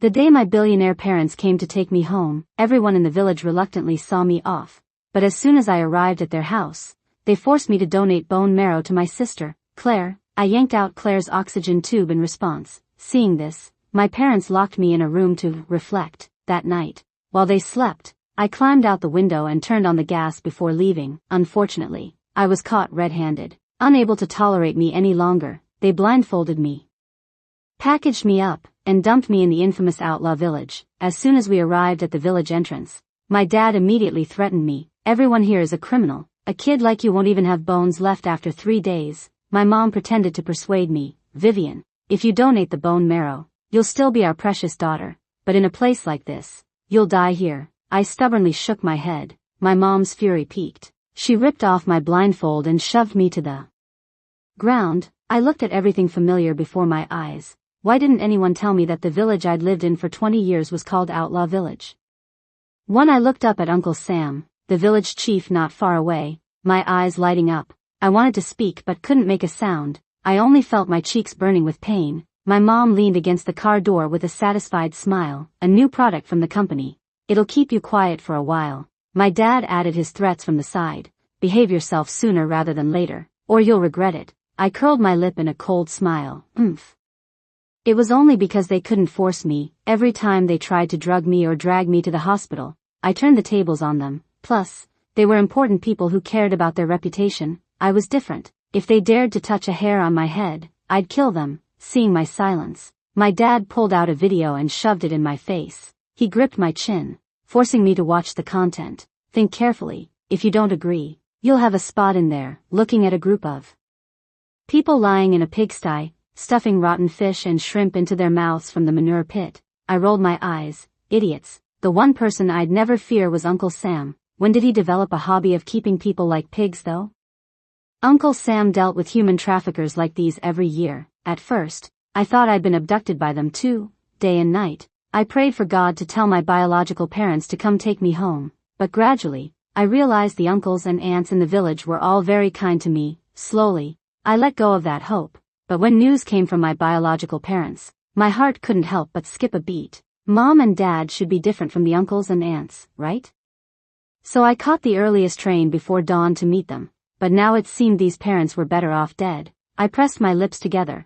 The day my billionaire parents came to take me home, everyone in the village reluctantly saw me off. But as soon as I arrived at their house, they forced me to donate bone marrow to my sister, Claire. I yanked out Claire's oxygen tube in response. Seeing this, my parents locked me in a room to reflect. That night, while they slept, I climbed out the window and turned on the gas before leaving. Unfortunately, I was caught red-handed. Unable to tolerate me any longer, they blindfolded me, packaged me up, and dumped me in the infamous outlaw village. As soon as we arrived at the village entrance, my dad immediately threatened me. Everyone here is a criminal. A kid like you won't even have bones left after 3 days. My mom pretended to persuade me. Vivian, if you donate the bone marrow, you'll still be our precious daughter. But in a place like this, you'll die here. I stubbornly shook my head. My mom's fury peaked. She ripped off my blindfold and shoved me to the ground. I looked at everything familiar before my eyes. Why didn't anyone tell me that the village I'd lived in for 20 years was called Outlaw Village? I looked up at Uncle Sam, the village chief not far away, my eyes lighting up. I wanted to speak but couldn't make a sound. I only felt my cheeks burning with pain. My mom leaned against the car door with a satisfied smile. A new product from the company. It'll keep you quiet for a while. My dad added his threats from the side. Behave yourself sooner rather than later, or you'll regret it. I curled my lip in a cold smile. It was only because they couldn't force me. Every time they tried to drug me or drag me to the hospital, I turned the tables on them. Plus, they were important people who cared about their reputation. I was different. If they dared to touch a hair on my head, I'd kill them. Seeing my silence, my dad pulled out a video and shoved it in my face. He gripped my chin, forcing me to watch the content. Think carefully. If you don't agree, you'll have a spot in there. Looking at a group of people lying in a pigsty, stuffing rotten fish and shrimp into their mouths from the manure pit. I rolled my eyes. Idiots. The one person I'd never fear was Uncle Sam. When did he develop a hobby of keeping people like pigs though? Uncle Sam dealt with human traffickers like these every year. At first, I thought I'd been abducted by them too. Day and night, I prayed for God to tell my biological parents to come take me home. But gradually, I realized the uncles and aunts in the village were all very kind to me. Slowly, I let go of that hope. But when news came from my biological parents, my heart couldn't help but skip a beat. Mom and Dad should be different from the uncles and aunts, right? So I caught the earliest train before dawn to meet them. But now it seemed these parents were better off dead. I pressed my lips together,